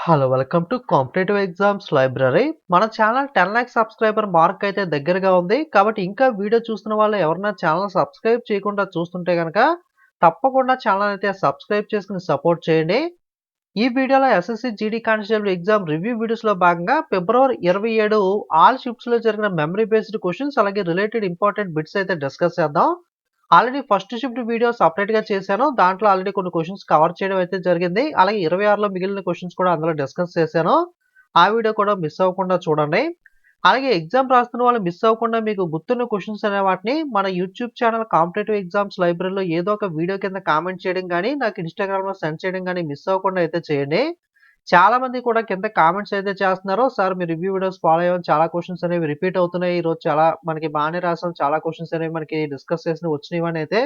Hello welcome to competitive exams library. మన channel 10 lock subscriber mark అయితే దగ్గరగా ఉంది. కాబట్టి ఇంకా వీడియో చూస్తున్న వాళ్ళు ఎవరైనా ఛానల్ సబ్స్క్రైబ్ చేయకుండా చూస్తుంటే గనక తప్పకుండా ఛానల్ అయితే సబ్స్క్రైబ్ చేసుకొని సపోర్ట్ చేయండి. ఈ వీడియోలో SSC GD constable exam review వీడియోస్లో భాగంగా ఫిబ్రవరి 27 ఆల్ షిఫ్ట్స్లో జరిగిన మెమరీ బేస్డ్ క్వశ్చన్స్ అలాగే రిలేటెడ్ ఇంపార్టెంట్ బిట్స్ అయితే డిస్కస్ చేద్దాం. ఆల్రెడీ ఫస్ట్ షిఫ్ట్ వీడియో సెపరేట్‌గా చేశాను. దాంట్లో ఆల్రెడీ కొన్ని క్వెషన్స్ కవర్ చేయడం అయితే జరిగింది. అలాగే 26లో మిగిలిన క్వెషన్స్ కూడా అందులో డిస్కస్ చేశాను. ఆ వీడియో కూడా మిస్ అవ్వకుండా చూడండి. అలాగే ఎగ్జామ్ రాస్తున్న వాళ్ళు మిస్ అవ్వకుండా మీకు గుర్తున్న క్వెషన్స్ అనే వాటిని మన యూట్యూబ్ ఛానల్ కాంపిటేటివ్ ఎగ్జామ్స్ లైబ్రరీలో ఏదో ఒక వీడియో కింద కామెంట్ చేయడం గానీ, నాకు ఇన్‌స్టాగ్రామ్‌లో సెండ్ చేయడం గానీ మిస్ అవ్వకుండా అయితే చేయండి. చాలా మంది కూడా కింద కామెంట్స్ అయితే చేస్తున్నారు. సార్ మీ రివ్యూ వీడియోస్ ఫాలో అయ్యాం. చాలా క్వెషన్స్ అనేవి రిపీట్ అవుతున్నాయి. ఈరోజు చాలా మనకి బానే రాసాం. చాలా క్వెషన్స్ అనేవి మనకి డిస్కస్ చేసినవి వచ్చినవని అయితే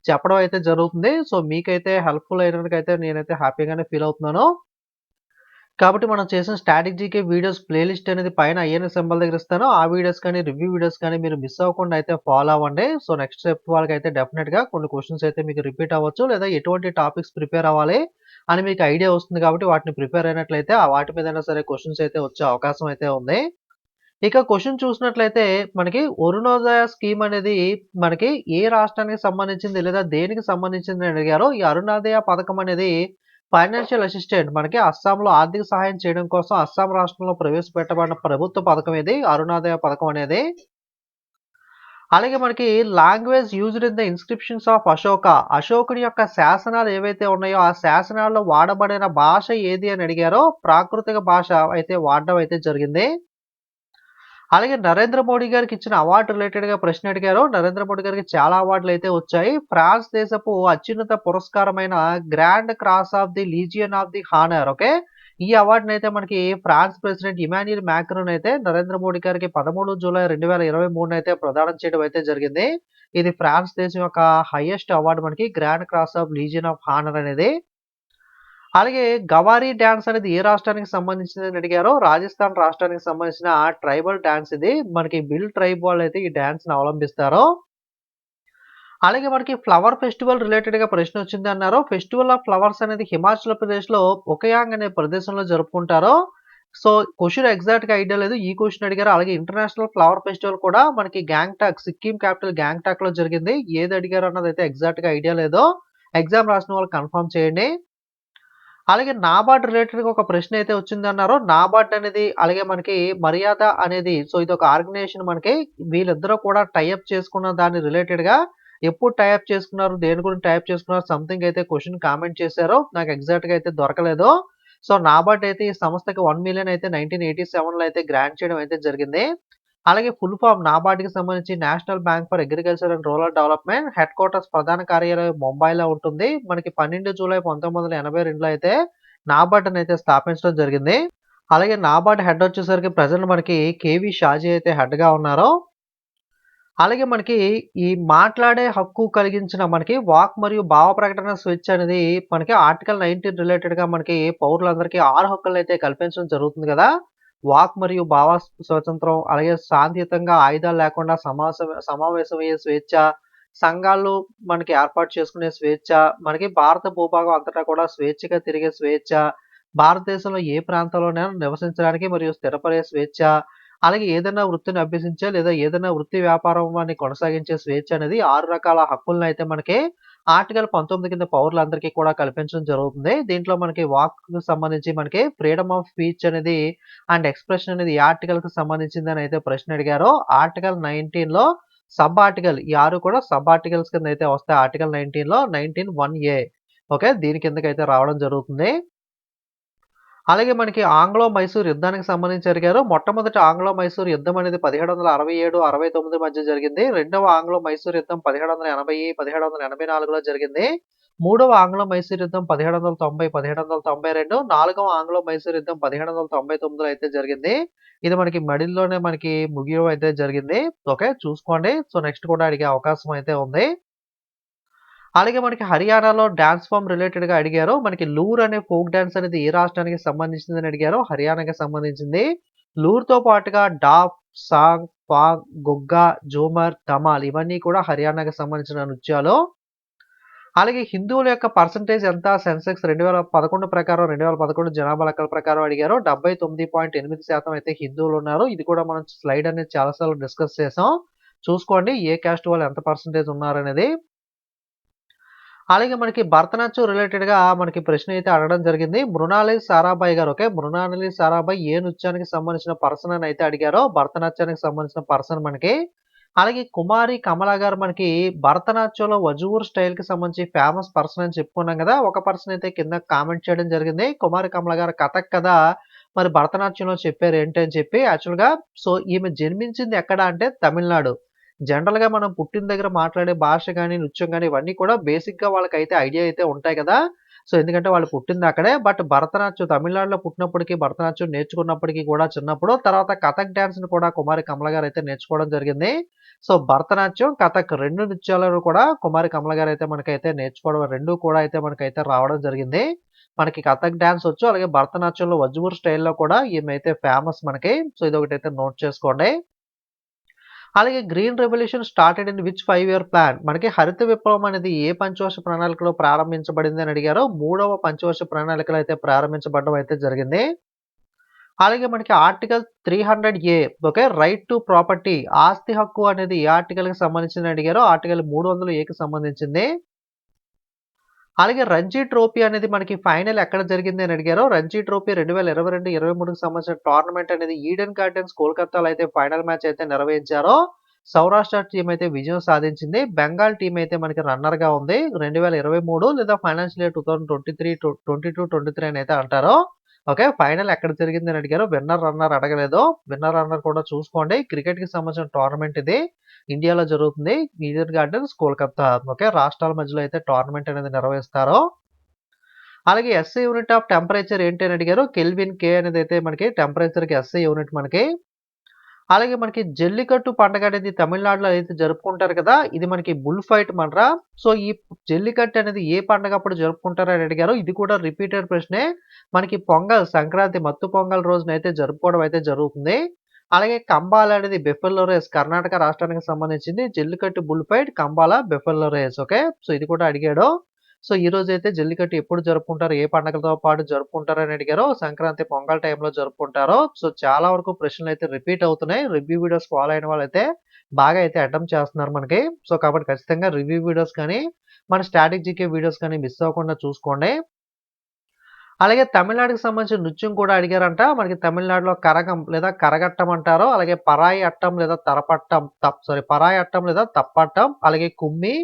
చెప్పడం అయితే జరుగుతుంది. సో, మీకైతే హెల్ప్‌ఫుల్ అయినందుకైతే నేనైతే హ్యాపీగానే ఫీల్ అవుతున్నాను. కాబట్టి మనం చేసిన స్టాటిక్ జీకే వీడియోస్ ప్లేలిస్ట్ అనేది పైన ఐఎన్ఎస్ సింబల్ దగ్గర ఇస్తాను. ఆ వీడియోస్ కానీ, రివ్యూ వీడియోస్ కానీ మీరు మిస్ అవ్వకుండా అయితే ఫాలో అవ్వండి. సో, నెక్స్ట్ స్టెప్ వాళ్ళకైతే డెఫినిట్‌గా కొన్ని క్వెషన్స్ అయితే మీకు రిపీట్ అవ్వచ్చు. లేదా ఎటువంటి టాపిక్స్ ప్రిపేర్ అవ్వాలి అని మీకు ఐడియా వస్తుంది కాబట్టి వాటిని ప్రిపేర్ అయినట్లయితే ఆ వాటి మీదైనా సరే క్వెషన్స్ అయితే వచ్చే అవకాశం అయితే ఉంది. ఇక క్వెషన్ చూసినట్లయితే మనకి అరుణోదయ స్కీమ్ అనేది మనకి ఏ రాష్ట్రానికి సంబంధించింది లేదా దేనికి సంబంధించింది అని అడిగారో ఈ అరుణోదయ పథకం అనేది ఫైనాన్షియల్ అసిస్టెంట్ మనకి అస్సాంలో ఆర్థిక సహాయం చేయడం కోసం అస్సాం రాష్ట్రంలో ప్రవేశపెట్టబడిన ప్రభుత్వ పథకం ఇది అరుణోదయ పథకం అనేది. అలాగే మనకి language used in the inscriptions of Ashoka అశోకుని యొక్క శాసనాలు ఏవైతే ఉన్నాయో ఆ శాసనాల్లో వాడబడిన భాష ఏది అని అడిగారో ప్రాకృతిక భాష అయితే వాడడం అయితే జరిగింది. అలాగే నరేంద్ర మోడీ గారికి ఇచ్చిన అవార్డు రిలేటెడ్‌గా ప్రశ్న అడిగారు. నరేంద్ర మోడీ గారికి చాలా అవార్డులు అయితే వచ్చాయి. ఫ్రాన్స్ దేశపు అత్యున్నత పురస్కారమైన grand cross of the legion of the honour okay. ఈ అవార్డునైతే మనకి ఫ్రాన్స్ ప్రెసిడెంట్ ఇమాన్యుయల్ మాక్రాన్ అయితే నరేంద్ర మోడీ గారికి 13 జూలై 2023 అయితే ప్రదానం చేయడం అయితే జరిగింది. ఇది ఫ్రాన్స్ దేశం యొక్క హైయెస్ట్ అవార్డు మనకి grand cross of legion of honour అనేది. అలాగే గవారీ డాన్స్ అనేది ఏ రాష్ట్రానికి సంబంధించిందని అడిగారో రాజస్థాన్ రాష్ట్రానికి సంబంధించిన ట్రైబల్ డాన్స్ ఇది. మనకి బిల్ ట్రైబ్ వాళ్ళైతే ఈ డాన్స్‌ని అవలంబిస్తారు. అలాగే మనకి ఫ్లవర్ ఫెస్టివల్ రిలేటెడ్‌గా ప్రశ్న వచ్చిందన్నారు. ఫెస్టివల్ ఆఫ్ ఫ్లవర్స్ అనేది హిమాచల్ ప్రదేశ్‌లో ఒకయాంగ్ అనే ప్రదేశంలో జరుపుకుంటారు. సో, క్వెషన్ ఎగ్జాక్ట్‌గా ఐడియా లేదు. ఈ క్వెషన్ అడిగారు. అలాగే ఇంటర్నేషనల్ ఫ్లవర్ ఫెస్టివల్ కూడా మనకి గ్యాంగ్టాక్ సిక్కిం క్యాపిటల్ గ్యాంగ్టాక్‌లో జరిగింది. ఏది అడిగారు అన్నదైతే ఎగ్జాక్ట్‌గా ఐడియా లేదు. ఎగ్జామ్ రాసిన వాళ్ళు కన్ఫర్మ్ చేయండి. అలాగే నాబార్డ్ రిలేటెడ్‌గా ఒక ప్రశ్న అయితే వచ్చిందన్నారు. నాబార్డ్ అనేది అలాగే మనకి మర్యాద అనేది సో, ఇదొక ఆర్గనైజేషన్ మనకి వీళ్ళిద్దరూ కూడా టై అప్ చేసుకున్న దాని రిలేటెడ్‌గా ఎప్పుడు టై అప్ చేసుకున్నారు? దేని గురించి టై అప్ చేసుకున్నారు? సంథింగ్ అయితే క్వెషన్ కామెంట్ చేశారు. నాకు ఎగ్జాక్ట్‌గా అయితే దొరకలేదు. సో, నాబార్డ్ అయితే ఈ సంస్థకి 1,000,000 అయితే 1987లో అయితే గ్రాంట్ చేయడం అయితే జరిగింది. అలాగే ఫుల్ ఫార్మ్ నాబార్డ్‌కి సంబంధించి national bank for agriculture and rural development head quarters ప్రధాన కార్యాలయం ముంబైలో ఉంటుంది. మనకి 12 జూలై 1982లో అయితే నాబార్డ్‌ని అయితే స్థాపించడం జరిగింది. అలాగే నాబార్డ్ హెడ్ వచ్చేసరికి ప్రెజెంట్ మనకి కేవీ షాజీ అయితే హెడ్‌గా ఉన్నారు. అలాగే మనకి ఈ మాట్లాడే హక్కు కలిగించిన మనకి వాక్ మరియు భావ ప్రకటన స్వేచ్ఛ అనేది మనకి ఆర్టికల్ 19 రిలేటెడ్‌గా మనకి పౌరులందరికీ 6 హక్కులనైతే కల్పించడం జరుగుతుంది గదా! వాక్ మరియు భావ స్వాతంత్రం, అలాగే శాంతియుతంగా ఆయుధాలు లేకుండా సమావేశమయ్యే స్వేచ్ఛ, సంఘాలు మనకి ఏర్పాటు చేసుకునే స్వేచ్ఛ, మనకి భారత భూభాగం అంతటా కూడా స్వేచ్ఛగా తిరిగే స్వేచ్ఛ, భారతదేశంలో ఏ ప్రాంతంలోనైనా నివసించడానికి మరియు స్థిరపడే స్వేచ్ఛ, అలాగే ఏదైనా వృత్తిని అభ్యసించే లేదా ఏదైనా వృత్తి వ్యాపారాన్ని కొనసాగించే స్వేచ్ఛ అనేది 6 రకాల హక్కులనైతే మనకి ఆర్టికల్ 19 కింద పౌరులందరికీ కూడా కల్పించడం జరుగుతుంది. దీంట్లో మనకి వాక్‌కి సంబంధించి మనకి ఫ్రీడమ్ ఆఫ్ స్పీచ్ అనేది అండ్ ఎక్స్‌ప్రెషన్ అనేది ఏ ఆర్టికల్‌కి సంబంధించిందని అయితే ప్రశ్న అడిగారో ఆర్టికల్ 19లో సబ్ ఆర్టికల్ ఈ 6 కూడా సబ్ ఆర్టికల్స్ కింద అయితే వస్తాయి. ఆర్టికల్ 19లో 19(1)(a) ఓకే. దీని కిందకైతే రావడం జరుగుతుంది. అలాగే మనకి ఆంగ్లో మైసూర్ యుద్ధానికి సంబంధించి అడిగారు. మొట్టమొదటి ఆంగ్లో మైసూర్ యుద్ధం అనేది 1767, 69 మధ్య జరిగింది. రెండవ ఆంగ్లో మైసూర్ యుద్ధం 1780, 1784లో జరిగింది. మూడవ ఆంగ్లో మైసూర్ యుద్ధం 1790, 1792, నాలుగవ ఆంగ్లో మైసూర్ యుద్ధం 1799లో అయితే జరిగింది. ఇది మనకి మిడిల్‌లోనే మనకి ముగియడం అయితే జరిగింది. ఓకే. చూసుకోండి. సో, నెక్స్ట్ కూడా అడిగే అవకాశం అయితే ఉంది. అలాగే మనకి హర్యానాలో డాన్స్ ఫార్మ్ రిలేటెడ్‌గా అడిగారు. మనకి లూర్ అనే ఫోక్ డాన్స్ అనేది ఏ రాష్ట్రానికి సంబంధించిందని అడిగారో హర్యానాకి సంబంధించింది. లూర్‌తో పాటుగా డాఫ్, సాంగ్, ఫాగ్, గుగ్గా, జూమర్, ధమాల్ ఇవన్నీ కూడా హర్యానాకి సంబంధించిన నృత్యాలు. అలాగే హిందువుల యొక్క పర్సెంటేజ్ ఎంత సెన్సెక్స్ 2011 ప్రకారం 2011 జనాభా లెక్కల ప్రకారం అడిగారు. 79.8% అయితే హిందువులు ఉన్నారు. ఇది కూడా మనం స్లైడ్ అనేది చాలా సార్లు డిస్కస్ చేసాం. చూసుకోండి ఏ క్యాస్ట్ వాళ్ళు ఎంత పర్సెంటేజ్ ఉన్నారనేది. అలాగే మనకి భరతనాట్యం రిలేటెడ్‌గా మనకి ప్రశ్న అయితే అడగడం జరిగింది. మృణాలి సారాభాయ్ గారు ఓకే. మృణాలి సారాభాయ్ ఏ నృత్యానికి సంబంధించిన పర్సన్ అని అయితే అడిగారో భరతనాట్యానికి సంబంధించిన పర్సన్ మనకి. అలాగే కుమారి కమల గారు మనకి భరతనాట్యంలో వజూర్ స్టైల్‌కి సంబంధించి ఫేమస్ పర్సన్ అని చెప్పుకున్నాం కదా! ఒక పర్సన్ అయితే కింద కామెంట్ చేయడం జరిగింది. కుమారి కమల గారు కథక్ కదా! మరి భరతనాట్యంలో చెప్పారు ఏంటి అని చెప్పి యాక్చువల్‌గా సో ఈమె జన్మించింది ఎక్కడ అంటే తమిళనాడు. జనరల్‌గా మనం పుట్టిన దగ్గర మాట్లాడే భాష గాని, నృత్యం గాని ఇవన్నీ కూడా బేసిక్‌గా వాళ్ళకైతే ఐడియా అయితే ఉంటాయి కదా! సో, ఎందుకంటే వాళ్ళు పుట్టింది అక్కడే. బట్ భరతనాట్యం తమిళనాడులో పుట్టినప్పటికి, భరతనాట్యం నేర్చుకున్నప్పటికి కూడా చిన్నప్పుడు, తర్వాత కథక్ డాన్స్‌ని కూడా కుమారి కమల గారైతే నేర్చుకోవడం జరిగింది. సో, భరతనాట్యం, కథక్ 2 నృత్యాలను కూడా కుమారి కమల గారైతే మనకైతే నేర్చుకోవడం 2 కూడా అయితే మనకైతే రావడం జరిగింది. మనకి కథక్ డాన్స్ వచ్చు. అలాగే భరతనాట్యంలో వజ్జూర్ స్టైల్‌లో కూడా ఈమైతే ఫేమస్ మనకి. సో, ఇదొకటైతే నోట్ చేసుకోండి. అలాగే green revolution started in which 5 year plan మనకి హరిత విప్లవం అనేది ఏ పంచవర్ష ప్రణాళికలో ప్రారంభించబడింది అని అడిగారో 3వ పంచవర్ష ప్రణాళికలో అయితే ప్రారంభించబడడం అయితే జరిగింది. అలాగే మనకి article 300A okay right to property ఆస్తి హక్కు అనేది ఏ ఆర్టికల్ కి సంబంధించింది అడిగారో ఆర్టికల్ 300Aకి సంబంధించింది. అలాగే రంజీ ట్రోఫీ అనేది మనకి ఫైనల్ ఎక్కడ జరిగింది అని అడిగారో రంజీ ట్రోఫీ 2022-23కి సంబంధించిన టోర్నమెంట్ అనేది ఈడెన్ గార్డెన్స్ కోల్కతాలో అయితే ఫైనల్ మ్యాచ్ అయితే నిర్వహించారో సౌరాష్ట్ర టీం అయితే విజయం సాధించింది. బెంగాల్ టీం అయితే మనకి రన్నర్ గా ఉంది. 2023 లేదా ఫైనాన్షియల్ ఇయర్ 2022-23 అని అయితే అంటారు. ఓకే ఫైనల్ ఎక్కడ జరిగింది అని అడిగారు. విన్నర్ రన్నర్ అడగలేదు. విన్నర్ రన్నర్ కూడా చూసుకోండి. క్రికెట్ కి సంబంధించిన టోర్నమెంట్ ఇది ఇండియాలో జరుగుతుంది. ఈడెన్ గార్డెన్స్ కోల్కతా ఓకే రాష్ట్రాల మధ్యలో అయితే టోర్నమెంట్ అనేది నిర్వహిస్తారు. అలాగే ఎస్ఐ యూనిట్ ఆఫ్ టెంపరేచర్ ఏంటి అని అడిగారు. కెల్విన్ కే అనేది అయితే మనకి టెంపరేచర్ కి ఎస్ఐ యూనిట్ మనకి. అలాగే మనకి జల్లికట్టు పండగ అనేది తమిళనాడులో అయితే జరుపుకుంటారు కదా! ఇది మనకి బుల్ ఫైట్ మనరా. సో, ఈ జల్లికట్టు అనేది ఏ పండగప్పుడు జరుపుకుంటారు అని అడిగారు. ఇది కూడా రిపీటెడ్ ప్రశ్నే. మనకి పొంగల్ సంక్రాంతి మత్తు పొంగల్ రోజునైతే జరుపుకోవడం అయితే జరుగుతుంది. అలాగే కంబాల అనేది బెఫెల్లో రేస్ కర్ణాటక రాష్ట్రానికి సంబంధించింది. Jallikattu bull fight, Kambala buffalo race okay. So, ఇది కూడా అడిగాడు. సో, ఈరోజైతే జల్లికట్టు ఎప్పుడు జరుపుకుంటారు? ఏ పండగలతో పాటు జరుపుకుంటారు అని అడిగారో సంక్రాంతి, పొంగల్ టైంలో జరుపుకుంటారు. సో, చాలా వరకు ప్రశ్నలైతే రిపీట్ అవుతున్నాయి. రివ్యూ వీడియోస్ ఫాలో అయిన వాళ్ళైతే బాగా అయితే అటెంప్ట్ చేస్తున్నారు మనకి. సో, కాబట్టి ఖచ్చితంగా రివ్యూ వీడియోస్ కానీ, మన స్టాటిక్ జీకే వీడియోస్ కానీ మిస్ అవ్వకుండా చూసుకోండి. అలాగే తమిళనాడుకి సంబంధించిన నృత్యం కూడా అడిగారంట. మనకి తమిళనాడులో కరగం లేదా కరగట్టం అంటారు. అలాగే పరాయి అట్టం లేదా తరపట్టం పరాయి అట్టం లేదా తప్పట్టం, అలాగే కుమ్మి,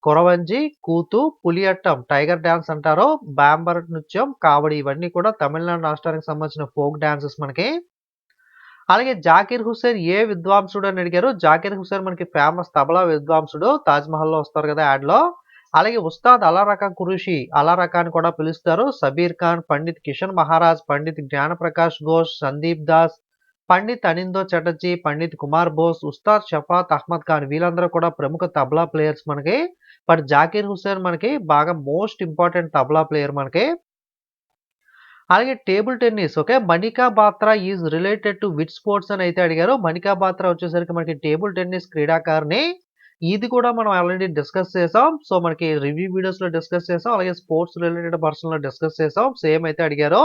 కొరవంజి, కూతు, పులియట్టం, టైగర్ డాన్స్ అంటారు. బాంబర్ నృత్యం, కావడి ఇవన్నీ కూడా తమిళనాడు రాష్ట్రానికి సంబంధించిన ఫోక్ డాన్సెస్ మనకి. అలాగే జాకీర్ హుస్సేన్ ఏ విద్వాంసుడు అని అడిగారు. జాకీర్ హుస్సేన్ మనకి ఫేమస్ తబలా విద్వాంసుడు. తాజ్ మహల్‌లో వస్తారు కదా యాడ్‌లో. అలాగే ఉస్తాద్ అలా రకా ఖురేషి, అలా రకా అని కూడా పిలుస్తారు. సబీర్ ఖాన్, పండిత్ కిషన్ మహారాజ్, పండిత్ జ్ఞానప్రకాష్ ఘోష్, సందీప్ దాస్, పండిత్ అనిందో చటర్జీ, పండిత్ కుమార్ బోస్, ఉస్తాద్ షఫాత్ అహ్మద్ ఖాన్ వీళ్ళందరూ కూడా ప్రముఖ తబలా ప్లేయర్స్ మనకి. బట్ జాకీర్ హుస్సేన్ మనకి బాగా మోస్ట్ ఇంపార్టెంట్ తబలా ప్లేయర్ మనకి. అలాగే table tennis okay. Manika Batra is related to which sports అని అయితే అడిగారు. మనికా బాత్రా వచ్చేసరికి మనకి టేబుల్ టెన్నిస్ క్రీడాకారిణి. ఇది కూడా మనం ఆల్రెడీ డిస్కస్ చేసాం. సో, మనకి రివ్యూ వీడియోస్‌లో డిస్కస్ చేసాం. అలాగే స్పోర్ట్స్ రిలేటెడ్ పర్సన్‌లో డిస్కస్ చేసాం. సేమ్ అయితే అడిగారు.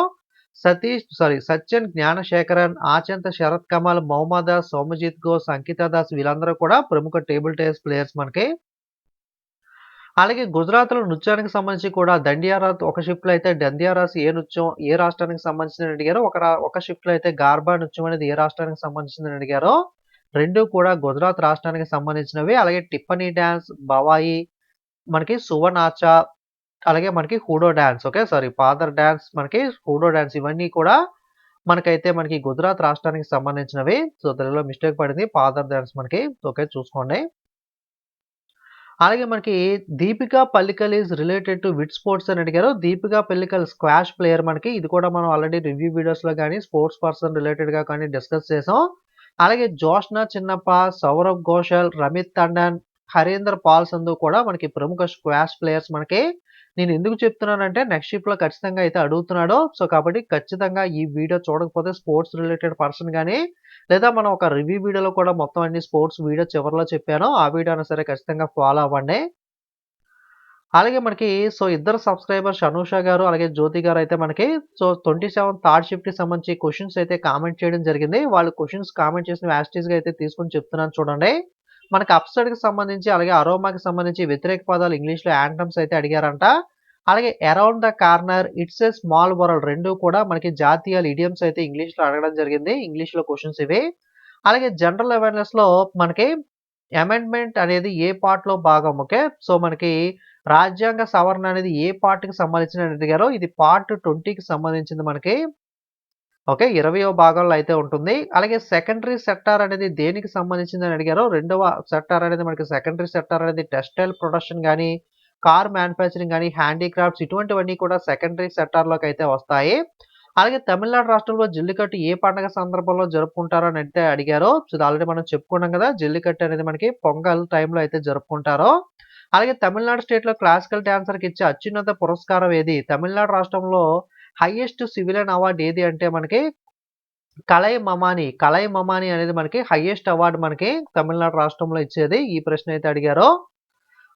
సత్యన్ జ్ఞానశేఖరన్, ఆచంత శరత్ కమల్, మహమ్మద్ దాస్, సౌమ్యజిత్ ఘోష్, అంకితా దాస్ వీళ్ళందరూ కూడా ప్రముఖ టేబుల్ టెన్నిస్ ప్లేయర్స్ మనకి. అలాగే గుజరాత్‌లో నృత్యానికి సంబంధించి కూడా దండియారాత్ ఒక షిఫ్ట్‌లో అయితే దండియారాస్ ఏ నృత్యం ఏ రాష్ట్రానికి సంబంధించిందని అడిగారో. ఒక షిఫ్ట్‌లో అయితే గార్బా నృత్యం అనేది ఏ రాష్ట్రానికి సంబంధించిందని అడిగారో. 2 కూడా గుజరాత్ రాష్ట్రానికి సంబంధించినవి. అలాగే టిప్పనీ డాన్స్, బవాయి, మనకి సువనాచ, అలాగే మనకి హూడో డాన్స్ ఓకే. ఫాదర్ డాన్స్ మనకి హూడో డాన్స్ ఇవన్నీ కూడా మనకి గుజరాత్ రాష్ట్రానికి సంబంధించినవి. సో, తెలుగులో మిస్టేక్ పడింది. ఫాదర్ డాన్స్ మనకి ఓకే చూసుకోండి. అలాగే మనకి Deepika Pallikal is related to which sports అని అడిగారు. దీపికా పల్లికల్ స్క్వాష్ ప్లేయర్ మనకి. ఇది కూడా మనం ఆల్రెడీ రివ్యూ వీడియోస్‌లో గాని, స్పోర్ట్స్ పర్సన్ రిలేటెడ్‌గా కానీ డిస్కస్ చేసాం. అలాగే జోష్నా చిన్నప్ప, సౌరవ్ ఘోషల్, రమిత్ టండన్, హరీందర్ పాల్ సంధు కూడా మనకి ప్రముఖ స్క్వాష్ ప్లేయర్స్ మనకి. నేను ఎందుకు చెప్తున్నానంటే నెక్స్ట్ షిఫ్ట్‌లో ఖచ్చితంగా అయితే అడుగుతున్నాడు. సో, కాబట్టి ఖచ్చితంగా ఈ వీడియో చూడకపోతే స్పోర్ట్స్ రిలేటెడ్ పర్సన్ గాని, లేదా మనం ఒక రివ్యూ వీడియోలో కూడా మొత్తం అన్ని స్పోర్ట్స్ వీడియో చివరిలో చెప్పాను. ఆ వీడియో అయినా సరే ఖచ్చితంగా ఫాలో అవ్వండి. అలాగే మనకి ఇద్దరు సబ్స్క్రైబర్స్ అనూష గారు, అలాగే జ్యోతి గారు అయితే మనకి 27th థర్డ్ షిఫ్ట్‌కి సంబంధించి క్వెషన్స్ అయితే కామెంట్ చేయడం జరిగింది. వాళ్ళు క్వెషన్స్ కామెంట్ చేసినవి యాజ్ ఇట్ ఈస్‌గా అయితే తీసుకొని చెప్తున్నాను చూడండి. మనకి అప్‌సైడ్‌కి సంబంధించి, అలాగే అరోమాకి సంబంధించి వ్యతిరేక పదాలు ఇంగ్లీష్‌లో యాంటమ్స్ అయితే అడిగారంట. అలాగే around the corner, it's a small world 2 కూడా మనకి జాతీయాలు ఇడియమ్స్ అయితే ఇంగ్లీష్‌లో అడగడం జరిగింది. ఇంగ్లీష్‌లో క్వెషన్స్ ఇవి. అలాగే జనరల్ అవేర్‌నెస్‌లో మనకి అమెండ్మెంట్ అనేది ఏ పార్ట్‌లో భాగం ఓకే. మనకి రాజ్యాంగ సవరణ అనేది ఏ పార్ట్‌కి సంబంధించిందని అడిగారో ఇది పార్ట్ 20కి సంబంధించింది మనకి. ఓకే. 20వ భాగంలో అయితే ఉంటుంది. అలాగే సెకండరీ సెక్టార్ అనేది దేనికి సంబంధించిందని అడిగారో రెండవ సెక్టార్ అనేది మనకి సెకండరీ సెక్టార్ అనేది టెక్స్టైల్ ప్రొడక్షన్ గాని, కార్ మ్యానుఫ్యాక్చరింగ్ గాని, హ్యాండీక్రాఫ్ట్స్ ఇటువంటివన్నీ కూడా సెకండరీ సెక్టార్‌లోకి అయితే వస్తాయి. అలాగే తమిళనాడు రాష్ట్రంలో జల్లికట్టు ఏ పండగ సందర్భంలో జరుపుకుంటారు అని అయితే అడిగారో. ఇది ఆల్రెడీ మనం చెప్పుకున్నాం కదా! జల్లికట్టు అనేది మనకి పొంగల్ టైంలో అయితే జరుపుకుంటారో. అలాగే తమిళనాడు స్టేట్‌లో క్లాసికల్ డాన్సర్‌కి ఇచ్చే అత్యున్నత పురస్కారం ఏది? తమిళనాడు రాష్ట్రంలో హైయెస్ట్ సివిలియన్ అవార్డ్ ఏది అంటే మనకి కలైమమాని. కలైమమాని అనేది మనకి హైయెస్ట్ అవార్డ్ మనకి తమిళనాడు రాష్ట్రంలో ఇచ్చేది. ఈ ప్రశ్న అయితే అడిగారో.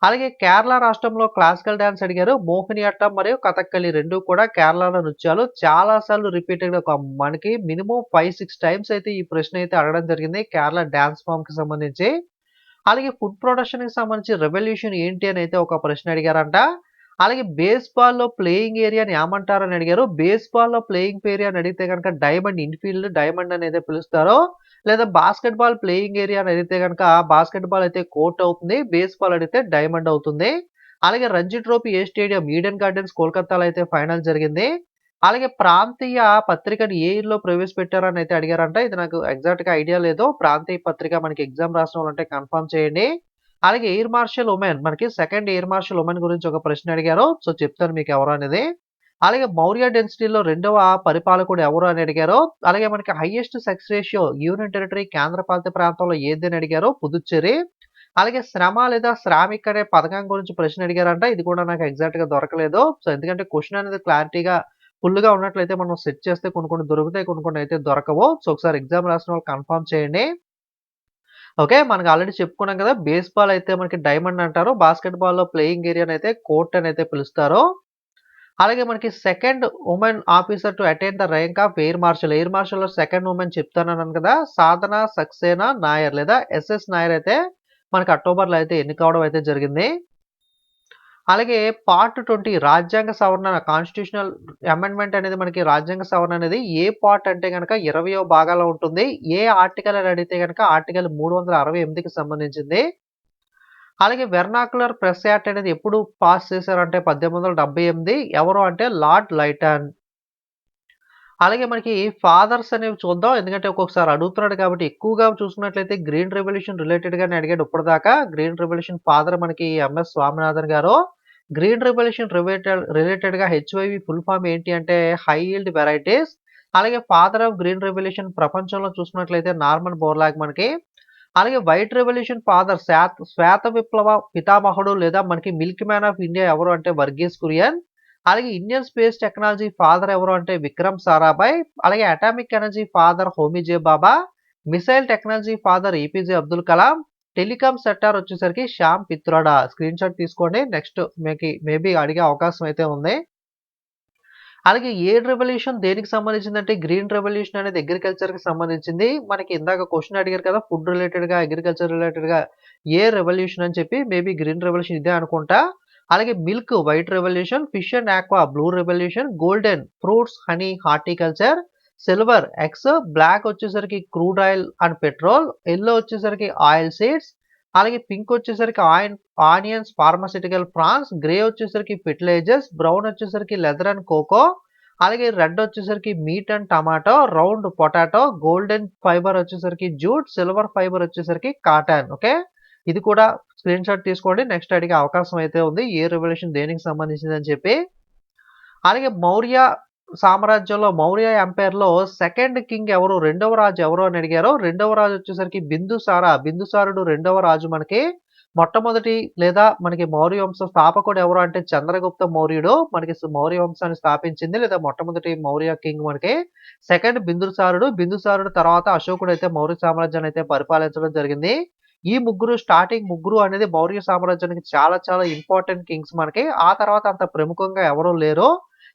అలాగే కేరళ రాష్ట్రంలో క్లాసికల్ డాన్స్ అడిగారు. మోహినియాట్టం మరియు కథక్కళి 2 కూడా కేరళలో నృత్యాలు. చాలా సార్లు రిపీటెడ్‌గా మనకి మినిమమ్ 5, 6 టైమ్స్ అయితే ఈ ప్రశ్న అయితే అడగడం జరిగింది. కేరళ డాన్స్ ఫార్మ్‌కి సంబంధించి. అలాగే ఫుడ్ ప్రొడక్షన్‌కి సంబంధించి రెవల్యూషన్ ఏంటి అని అయితే ఒక ప్రశ్న అడిగారంట. అలాగే బేస్‌బాల్‌లో ప్లేయింగ్ ఏరియాని ఏమంటారని అడిగారు. బేస్‌బాల్‌లో ప్లేయింగ్ ఏరియా అని అడిగితే గనక డైమండ్ ఇన్‌ఫీల్డ్ డైమండ్ అనేది పిలుస్తారో. లేదా బాస్కెట్‌బాల్ ప్లేయింగ్ ఏరియా అని అడిగితే గనక బాస్కెట్‌బాల్ అయితే కోర్ట్ అవుతుంది. బేస్‌బాల్ అడిగితే డైమండ్ అవుతుంది. అలాగే రంజీ ట్రోఫీ ఏ స్టేడియం ఈడెన్ గార్డెన్స్ కోల్‌కత్తాలో అయితే ఫైనల్ జరిగింది. అలాగే ప్రాంతీయ పత్రికను ఏ ఇయర్‌లో ప్రవేశపెట్టారని అయితే అడిగారంట. ఇది నాకు ఎగ్జాక్ట్‌గా ఐడియా లేదు. ప్రాంతీయ పత్రిక మనకి ఎగ్జామ్ రాసిన వాళ్ళుంటే కన్ఫర్మ్ చేయండి. అలాగే ఎయిర్ మార్షల్ ఉమెన్ మనకి సెకండ్ ఎయిర్ మార్షల్ ఉమెన్ గురించి ఒక ప్రశ్న అడిగారు. చెప్తాను మీకు ఎవరు అనేది. అలాగే మౌర్య డెన్సిటీలో రెండవ పరిపాలకుడు ఎవరు అని అడిగారు. అలాగే మనకి highest sex ratio union territory కేంద్రపాలిత ప్రాంతంలో ఏది అని అడిగారు. పుదుచ్చేరి. అలాగే శ్రమ లేదా శ్రామిక్ అనే పథకం గురించి ప్రశ్న అడిగారంట. ఇది కూడా నాకు ఎగ్జాక్ట్‌గా దొరకలేదు. ఎందుకంటే క్వెషన్ అనేది క్లారిటీగా ఫుల్‌గా ఉన్నట్లయితే మనం సెర్చ్ చేస్తే కొన్ని కొన్ని దొరుకుతాయి. కొన్ని కొన్ని అయితే దొరకవు. ఒకసారి ఎగ్జామ్ రాసిన వాళ్ళు కన్ఫర్మ్ చేయండి. ఓకే. మనకు ఆల్రెడీ చెప్పుకున్నాం కదా! బేస్‌బాల్ అయితే మనకి డైమండ్ అంటారు. బాస్కెట్‌బాల్‌లో ప్లేయింగ్ ఏరియానైతే కోర్ట్ అని అయితే పిలుస్తారు. అలాగే మనకి second women officer to attain the rank of air marshal. Air మార్షల్‌లో సెకండ్ వుమెన్ చెప్తానన్నాను కదా! సాధన సక్సేనా నాయర్ లేదా ఎస్ఎస్ నాయర్ అయితే మనకి అక్టోబర్‌లో అయితే ఎన్నికవ్వడం అయితే జరిగింది. అలాగే పార్ట్ 20 రాజ్యాంగ సవరణ కాన్స్టిట్యూషనల్ అమెండ్మెంట్ అనేది మనకి రాజ్యాంగ సవరణ అనేది ఏ పార్ట్ అంటే గనక 20వ భాగాలో ఉంటుంది. ఏ ఆర్టికల్ అని అడిగితే గనక ఆర్టికల్ 368కి సంబంధించింది. అలాగే వెర్నాక్యులర్ ప్రెస్ యాక్ట్ అనేది ఎప్పుడు పాస్ చేశారంటే 1878 ఎవరు అంటే లార్డ్ లైటన్. అలాగే మనకి ఫాదర్స్ అనేవి చూద్దాం. ఎందుకంటే ఒక్కొక్కసారి అడుగుతున్నాడు కాబట్టి ఎక్కువగా చూసుకున్నట్లయితే గ్రీన్ రెవల్యూషన్ రిలేటెడ్ గానే అడిగాడు ఇప్పటిదాకా. గ్రీన్ రెవల్యూషన్ ఫాదర్ మనకి ఎంఎస్ స్వామినాథన్ గారు. గ్రీన్ రెవల్యూషన్ రిలేటెడ్‌గా హెచ్‌వైవి ఫుల్ ఫార్మ్ ఏంటి అంటే హై ఈల్డ్ వెరైటీస్. అలాగే ఫాదర్ ఆఫ్ గ్రీన్ రెవల్యూషన్ ప్రపంచంలో చూసుకున్నట్లయితే నార్మన్ బోర్లాగ్ మనకి. అలాగే వైట్ రెవల్యూషన్ ఫాదర్ శ్వేత విప్లవ పితామహుడు లేదా మనకి మిల్క్ మ్యాన్ ఆఫ్ ఇండియా ఎవరు అంటే వర్గీస్ కురియన్. అలాగే ఇండియన్ స్పేస్ టెక్నాలజీ ఫాదర్ ఎవరు అంటే విక్రమ్ సారాభాయ్. అలాగే atomic energy father Homi J Bhabha. Missile technology father APJ Abdul Kalam. Telecom sector వచ్చేసరికి శ్యామ్ పిత్రోడా. స్క్రీన్ షాట్ తీసుకోండి. నెక్స్ట్ మీకు మేబీ అడిగే అవకాశం అయితే ఉంది. అలాగే ఏడ్ రెవల్యూషన్ దేనికి సంబంధించిందంటే గ్రీన్ రెవల్యూషన్ అనేది అగ్రికల్చర్‌కి సంబంధించింది. మనకి ఇందాక క్వెషన్ అడిగారు కదా! ఫుడ్ రిలేటెడ్‌గా, అగ్రికల్చర్ రిలేటెడ్‌గా ఏ రెవల్యూషన్ అని చెప్పి మేబీ గ్రీన్ రెవల్యూషన్ ఇదే అనుకుంటా. అలాగే milk white revolution, fish and aqua blue revolution, golden fruits, honey horticulture, silver eggs, black వచ్చేసరికి crude oil and petrol, yellow వచ్చేసరికి ఆయిల్ సీడ్స్, అలాగే పింక్ వచ్చేసరికి ఆనియన్స్ ఫార్మాస్యూటికల్ ఫ్రాన్స్, గ్రే వచ్చేసరికి ఫెర్టిలైజర్స్, బ్రౌన్ వచ్చేసరికి leather and cocoa, అలాగే red వచ్చేసరికి meat and tomato, round potato, golden fibre వచ్చేసరికి jute, silver fibre వచ్చేసరికి కాటన్. ఓకే. ఇది కూడా స్క్రీన్ షాట్ తీసుకోండి. నెక్స్ట్ అడిగే అవకాశం అయితే ఉంది. ఏ రెవల్యూషన్ దేనికి సంబంధించిందని చెప్పి. అలాగే మౌర్య సామ్రాజ్యంలో మౌర్య ఎంపైర్‌లో సెకండ్ కింగ్ ఎవరు? రెండవ రాజు ఎవరు అని అడిగారు. రెండవ రాజు వచ్చేసరికి బిందుసార. బిందుసారుడు రెండవ రాజు మనకి. మొట్టమొదటి లేదా మనకి మౌర్య వంశ స్థాపకుడు ఎవరు అంటే చంద్రగుప్త మౌర్యుడు. మనకి మౌర్య వంశాన్ని స్థాపించింది లేదా మొట్టమొదటి మౌర్య కింగ్ మనకి. సెకండ్ బిందుసారుడు. బిందుసారుడు తర్వాత అశోకుడు అయితే మౌర్య సామ్రాజ్యాన్ని అయితే పరిపాలించడం జరిగింది. ఈ స్టార్టింగ్ ముగ్గురు అనేది మౌర్య సామ్రాజ్యానికి చాలా చాలా ఇంపార్టెంట్ కింగ్స్ మనకి. ఆ తర్వాత అంత ప్రముఖంగా ఎవరు లేరు.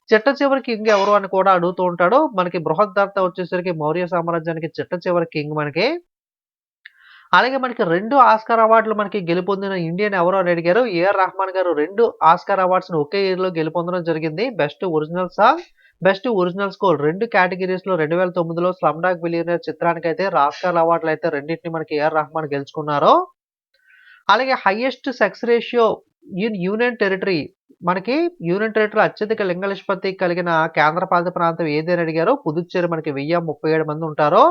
చిట్ట చివరి కింగ్ ఎవరు అని కూడా అడుగుతూ ఉంటాడు. మనకి బృహద్రథ వచ్చేసరికి మౌర్య సామ్రాజ్యానికి చిట్ట చివరి కింగ్ మనకి. అలాగే మనకి 2 ఆస్కార్ అవార్డులు మనకి గెలుపొందిన ఇండియన్ ఎవరు అని అడిగారు. ఏఆర్ రెహమాన్ గారు 2 ఆస్కార్ అవార్డ్స్‌ని ఒకే ఇయర్‌లో గెలుపొందడం జరిగింది. Best original song, best original score 2 కేటగిరీస్‌లో 2009లో 'స్లమ్ డాగ్ మిలియనేర్' చిత్రానికైతే ఆస్కార్ అవార్డులైతే రెండిటిని మనకి ఏఆర్ రెహమాన్ గెలుచుకున్నారు. అలాగే highest sex ratio in union territory మనకి యూనియన్ టెరిటరీలో అత్యధిక లింగ నిష్పత్తి కలిగిన కేంద్రపాలిత ప్రాంతం ఏది అని అడిగారు. పుదుచ్చేరి మనకి 1037 మంది ఉంటారు.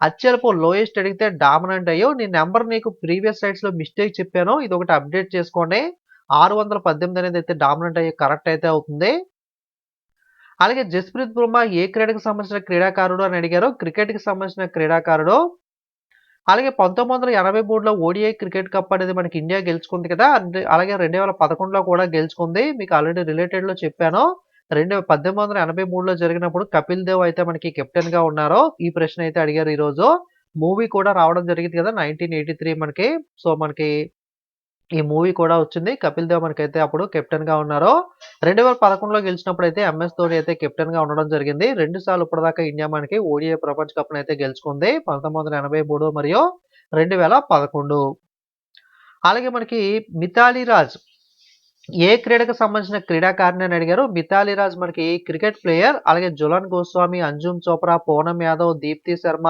అత్యల్పం లోయెస్ట్ అడిగితే డామినెంట్ అయ్యో నేను నెంబర్ నీకు ప్రీవియస్ సైట్స్‌లో మిస్టేక్ చెప్పాను. ఇదొకటి అప్డేట్ చేసుకోండి. 618 అనేది అయితే డామినెంట్ అయ్యి కరెక్ట్ అయితే అవుతుంది. అలాగే జస్‌ప్రీత్ బుమ్రా ఏ క్రీడకు సంబంధించిన క్రీడాకారుడు అని అడిగారు. క్రికెట్‌కి సంబంధించిన క్రీడాకారుడు. అలాగే 1983లో ఓడిఐ క్రికెట్ కప్ అనేది మనకి ఇండియా గెలుచుకుంది కదా! అలాగే 2011లో కూడా గెలుచుకుంది. మీకు ఆల్రెడీ రిలేటెడ్‌లో చెప్పాను. 1883లో జరిగినప్పుడు కపిల్ దేవ్ అయితే మనకి కెప్టెన్‌గా ఉన్నారు. ఈ ప్రశ్న అయితే అడిగారు ఈరోజు. మూవీ కూడా రావడం జరిగింది కదా! 1983 మనకి. సో, మనకి ఈ మూవీ కూడా వచ్చింది. కపిల్ దేవ్ మనకైతే అప్పుడు కెప్టెన్‌గా ఉన్నారు. 2011లో గెలిచినప్పుడైతే ఎంఎస్ ధోని అయితే కెప్టెన్‌గా ఉండడం జరిగింది. 2 సార్లు ఇప్పటిదాకా ఇండియా మనకి ఓడిఐ ప్రపంచ కప్‌నైతే గెలుచుకుంది. 1983 మరియు 2011. అలాగే మనకి మిథాలీ రాజ్ ఏ క్రీడకు సంబంధించిన క్రీడాకారిణి అని అడిగారు. మిథాలీ రాజ్ మనకి క్రికెట్ ప్లేయర్. అలాగే జులన్ గోస్వామి, అంజుమ్ చోప్రా, పూనమ్ యాదవ్, దీప్తి శర్మ,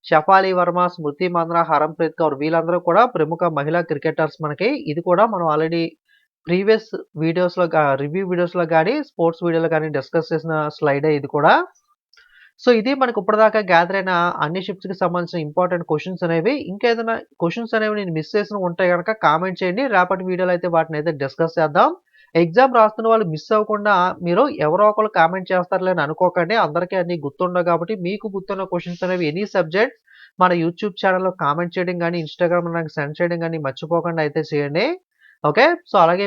షఫాలి వర్మ, స్మృతి మంద్రా, హరంప్రీత్ కౌర్ వీళ్ళందరూ కూడా ప్రముఖ మహిళా క్రికెటర్స్ మనకి. ఇది కూడా మనం ఆల్రెడీ ప్రీవియస్ వీడియోస్‌లో రివ్యూ వీడియోస్‌లో గాని, స్పోర్ట్స్ వీడియోలో గాని డిస్కస్ చేసిన స్లైడే ఇది కూడా. సో, ఇది మనకి ఇప్పటిదాకా గ్యాదర్ అయిన అన్ని షిప్స్‌కి సంబంధించిన ఇంపార్టెంట్ క్వెషన్స్ అనేవి. ఇంకా ఏదైనా క్వెషన్స్ అనేవి నేను మిస్ చేసినవి ఉంటే గనక కామెంట్ చేయండి. రేపటి వీడియోలో అయితే వాటినైతే డిస్కస్ చేద్దాం. ఎగ్జామ్ రాస్తున్న వాళ్ళు మిస్ అవ్వకుండా మీరు ఎవరో ఒకళ్ళు కామెంట్ చేస్తారులే అని అనుకోకండి. అందరికీ అన్నీ గుర్తుండవు కాబట్టి మీకు గుర్తున్న క్వెషన్స్ అనేవి ఎనీ సబ్జెక్ట్ మన యూట్యూబ్ ఛానెల్‌లో కామెంట్ చేయడం గాని, ఇన్‌స్టాగ్రామ్‌లో నాకు సెండ్ చేయడం గాని మర్చిపోకుండా అయితే చేయండి. ఓకే. సో, అలాగే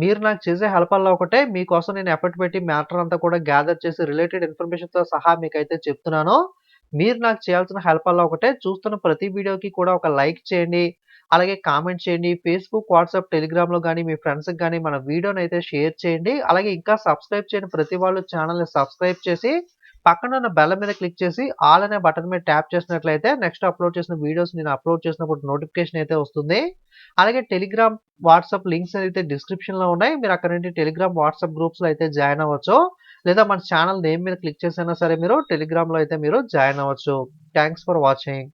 మీరు నాకు చేసే హెల్పల్లా ఒకటే మీకోసం నేను ఎఫర్ట్ పెట్టి మ్యాటర్ అంతా కూడా గ్యాదర్ చేసి రిలేటెడ్ ఇన్ఫర్మేషన్‌తో సహా మీకైతే చెప్తున్నాను. మీరు నాకు చేయాల్సిన హెల్పల్లా ఒకటే చూస్తున్న ప్రతి వీడియోకి కూడా ఒక లైక్ చేయండి. అలాగే కామెంట్ చేయండి. ఫేస్‌బుక్, వాట్సాప్, టెలిగ్రామ్‌లో గాని మీ ఫ్రెండ్స్‌కి గాని మన వీడియోనైతే షేర్ చేయండి. అలాగే ఇంకా సబ్స్క్రైబ్ చేయని ప్రతి వాళ్ళు ఛానెల్‌ని సబ్స్క్రైబ్ చేసి పక్కన ఉన్న బెల్ మీద క్లిక్ చేసి ఆల్ అనే బటన్ మీద ట్యాప్ చేసినట్లయితే నెక్స్ట్ అప్‌లోడ్ చేసిన వీడియోస్ నేను అప్‌లోడ్ చేసినప్పుడు నోటిఫికేషన్ అయితే వస్తుంది. అలాగే టెలిగ్రామ్, వాట్సాప్ లింక్స్ అయితే డిస్క్రిప్షన్‌లో ఉన్నాయి. మీరు అక్కడ నుండి టెలిగ్రామ్, వాట్సాప్ గ్రూప్స్‌లో అయితే జాయిన్ అవ్వచ్చు. లేదా మన ఛానెల్ నేమ్ మీద క్లిక్ చేసైనా సరే మీరు టెలిగ్రామ్‌లో అయితే మీరు జాయిన్ అవ్వచ్చు. Thanks for watching.